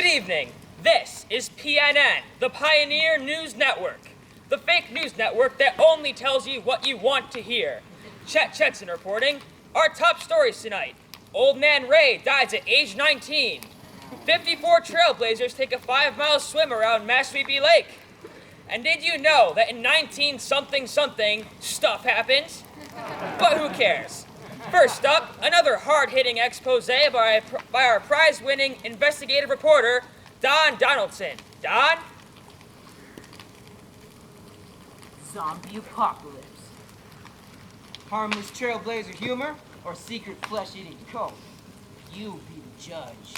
Good evening. This is PNN, the Pioneer News Network, the fake news network that only tells you what you want to hear. Chet Chetson reporting. Our top stories tonight. Old Man Ray dies at age 19. 54 trailblazers take a 5-mile swim around Massawepie Lake. And did you know that in 19-something stuff happens? But who cares? First up, another hard-hitting expose by our prize-winning investigative reporter, Don Donaldson. Don? Zombie apocalypse. Harmless trailblazer humor or secret flesh-eating cult? You be the judge.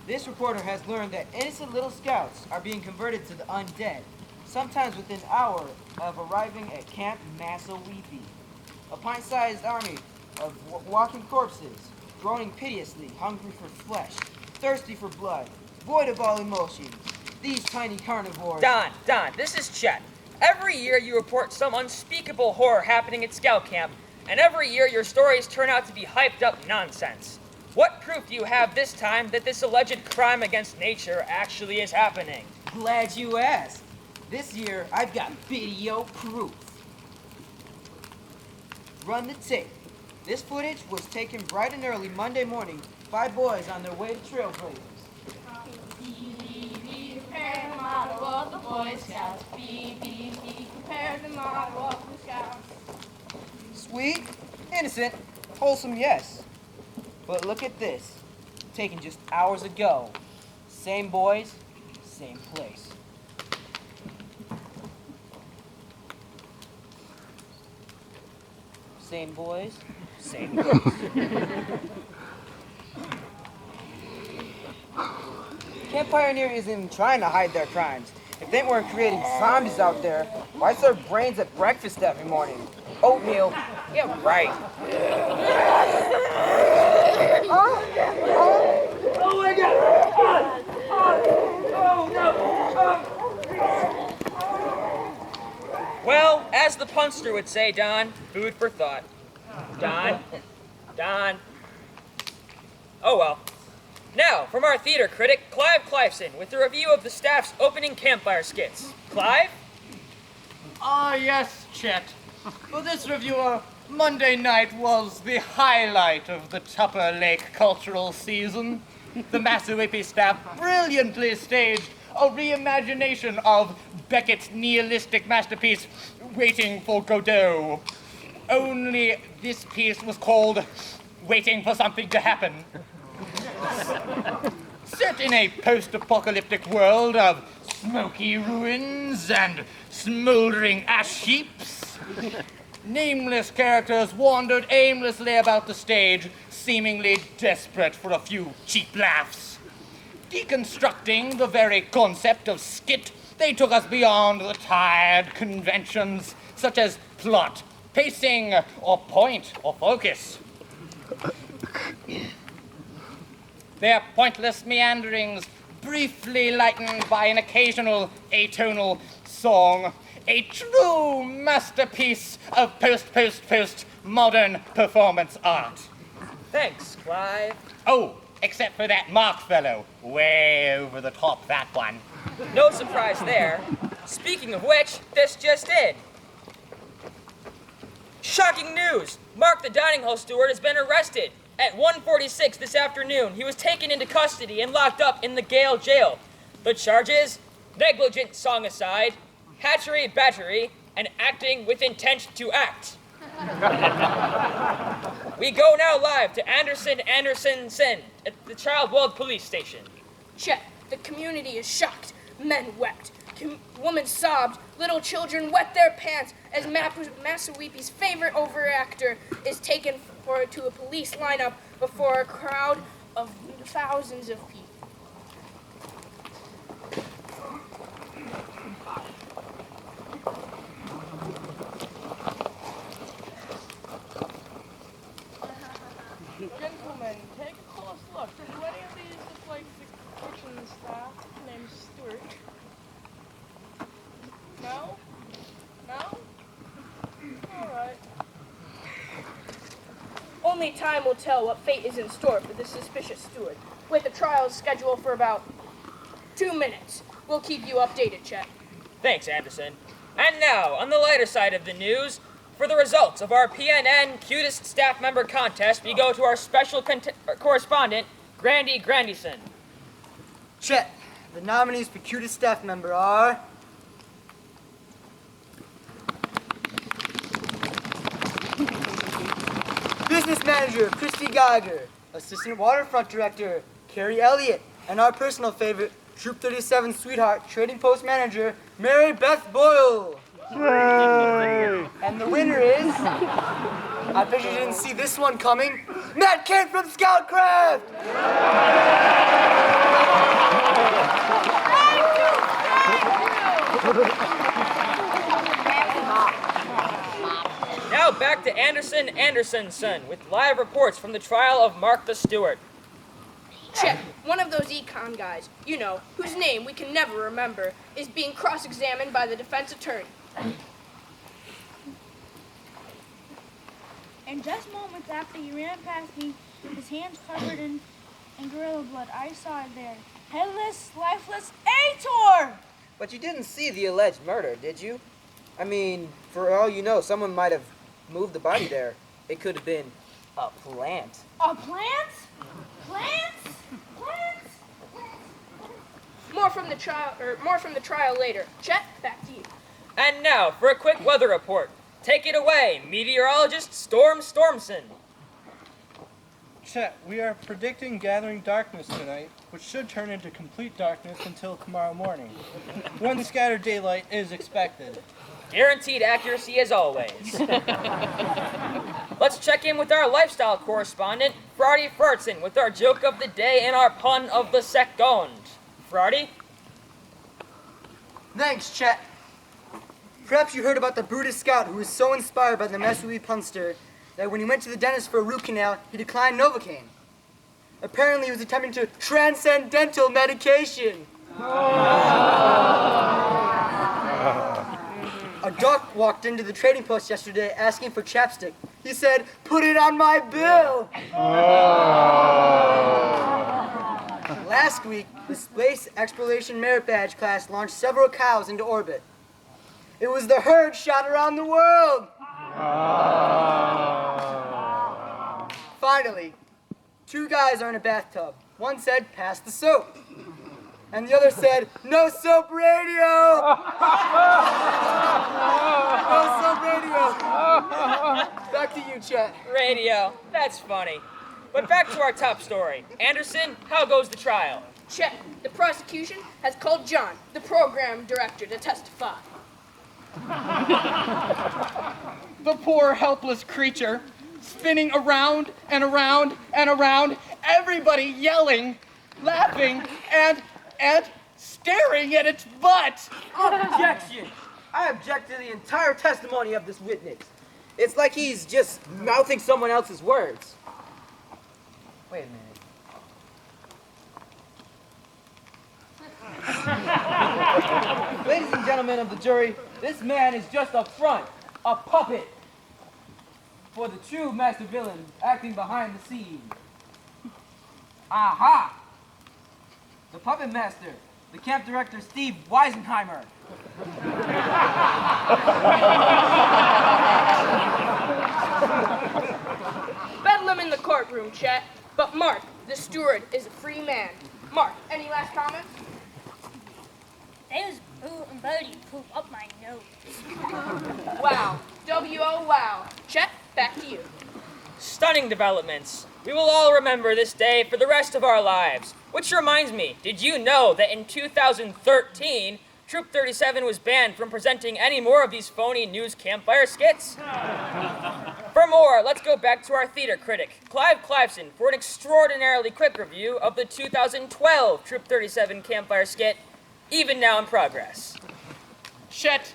This reporter has learned that innocent little scouts are being converted to the undead, sometimes within an hour of arriving at Camp Massawepie. A pint-sized army of walking corpses, groaning piteously, hungry for flesh, thirsty for blood, void of all emotions. These tiny carnivores... Don, this is Chet. Every year you report some unspeakable horror happening at Scout Camp, and every year your stories turn out to be hyped up nonsense. What proof do you have this time that this alleged crime against nature actually is happening? Glad you asked. This year, I've got video proof. Run the tape. This footage was taken bright and early Monday morning by boys on their way to trailblazers. Prepare the motto of the Boy Scouts. Prepare the motto of the Scouts. Sweet, innocent, wholesome, yes. But look at this. Taken just hours ago. Same boys, same place. Same boys, same place. Camp Pioneer isn't even trying to hide their crimes. If they weren't creating zombies out there, why serve brains at breakfast every morning? Oatmeal, yeah, right. Oh my God! Oh no! Well, as the punster would say, Don, food for thought. Don. Oh well. Now, from our theater critic, Clive Cliveson, with a review of the staff's opening campfire skits. Clive? Ah, yes, Chet. For this reviewer, Monday night was the highlight of the Tupper Lake cultural season. The Massawepie staff brilliantly staged a reimagination of Beckett's nihilistic masterpiece, Waiting for Godot. Only this piece was called Waiting for Something to Happen. Set in a post-apocalyptic world of smoky ruins and smoldering ash heaps, nameless characters wandered aimlessly about the stage, seemingly desperate for a few cheap laughs. Deconstructing the very concept of skit, they took us beyond the tired conventions, such as plot, pacing, or point, or focus. Their pointless meanderings briefly lightened by an occasional atonal song, a true masterpiece of post modern performance art. Thanks, Clive. Oh, except for that Mark fellow, way over the top, that one. No surprise there. Speaking of which, this just in. Shocking news! Mark the dining hall steward has been arrested. At 1:46 this afternoon, he was taken into custody and locked up in the Gale jail. The charges? Negligent song-aside, hatchery battery, and acting with intent to act. We go now live to Anderson at the Child World Police Station. Chet, the community is shocked. Men wept. Women sobbed. Little children wet their pants as Massawepie's favorite overactor is taken to a police lineup before a crowd of thousands of people. Gentlemen, take a close look. Do any of these look like the kitchen staff named Stuart? No? No? Alright. Only time will tell what fate is in store for the suspicious steward. with a trial schedule for about 2 minutes. We'll keep you updated, Chet. Thanks, Anderson. And now, on the lighter side of the news, for the results of our PNN Cutest Staff Member Contest, we go to our special correspondent, Grandy Grandison. Chet, the nominees for cutest staff member are... Business Manager, Christy Geiger. Assistant Waterfront Director, Carrie Elliott. And our personal favorite, Troop 37 Sweetheart, Trading Post Manager, Mary Beth Boyle. Yay! And the winner is... I bet you didn't see this one coming. Matt Kent from Scout Craft! Now back to Anderson's son with live reports from the trial of Mark the Stewart. Chet, one of those econ guys, you know, whose name we can never remember, is being cross-examined by the defense attorney. And just moments after he ran past me, with his hands covered in gorilla blood, I saw it there. Headless, lifeless, Ator! But you didn't see the alleged murder, did you? I mean, for all you know, someone might have moved the body there. It could have been a plant. A plant? Plants? Plants? More from the trial later. Chet, back to you. And now for a quick weather report. Take it away, meteorologist Storm Stormson. Chet, we are predicting gathering darkness tonight, which should turn into complete darkness until tomorrow morning, when scattered daylight is expected. Guaranteed accuracy as always. Let's check in with our lifestyle correspondent, Fraudy Fertzen, with our joke of the day and our pun of the second. Fraudy? Thanks, Chet. Perhaps you heard about the Brutus Scout who was so inspired by the Massawepie punster that when he went to the dentist for a root canal, he declined Novocaine. Apparently he was attempting to transcendental medication. A doc walked into the trading post yesterday asking for chapstick. He said, "Put it on my bill." Last week, the Space Exploration Merit Badge class launched several cows into orbit. It was the herd shot around the world. Finally, 2 guys are in a bathtub. One said, "Pass the soap." And the other said, "No soap radio!" No soap radio. Back to you, Chet. Radio. That's funny. But back to our top story. Anderson, how goes the trial? Chet, the prosecution has called John, the program director, to testify. The poor helpless creature, spinning around and around and around, everybody yelling, laughing, and staring at its butt. Objection! I object to the entire testimony of this witness. It's like he's just mouthing someone else's words. Wait a minute. Ladies and gentlemen of the jury, this man is just a front, a puppet, for the true master villain acting behind the scenes. Aha! The puppet master, the camp director Steve Weisenheimer. Bedlam in the courtroom, Chet. But Mark, the steward, is a free man. Mark, any last comments? There's Boo and Birdie poop up my nose. Wow. W.O. wow. Chet, back to you. Stunning developments. We will all remember this day for the rest of our lives. Which reminds me, did you know that in 2013, Troop 37 was banned from presenting any more of these phony news campfire skits? For more, let's go back to our theater critic, Clive Cliveson, for an extraordinarily quick review of the 2012 Troop 37 campfire skit, Even Now in Progress. Chet,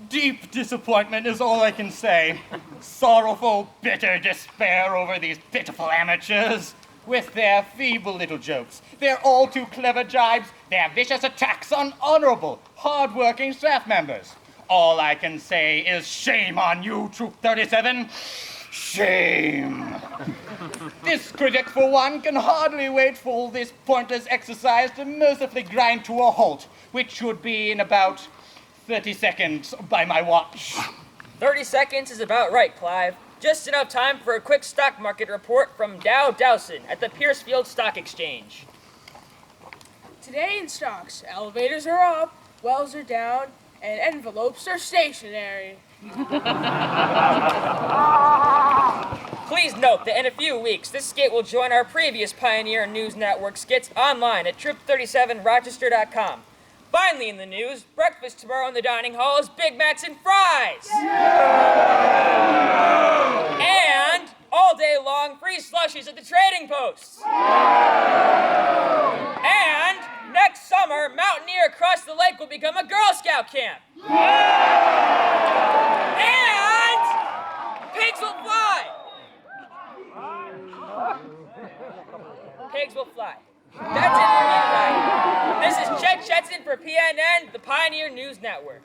deep disappointment is all I can say. Sorrowful, bitter despair over these pitiful amateurs. With their feeble little jokes, their all too clever jibes, their vicious attacks on honorable, hard-working staff members. All I can say is shame on you, Troop 37. Shame! This critic, for one, can hardly wait for this pointless exercise to mercifully grind to a halt, which should be in about 30 seconds by my watch. 30 seconds is about right, Clive. Just enough time for a quick stock market report from Dow Dowson at the Piercefield Stock Exchange. Today in stocks, elevators are up, wells are down, and envelopes are stationary. Please note that in a few weeks, this skit will join our previous Pioneer News Network skits online at troop37rochester.com. Finally in the news, breakfast tomorrow in the dining hall is Big Macs and fries! And all day long, free slushies at the trading posts! And next summer, Mountaineer across the lake will become a Girl Scout camp! And pigs will fly! Pigs will fly. That's it for me tonight. This is Chet Shetson for PNN, the Pioneer News Network.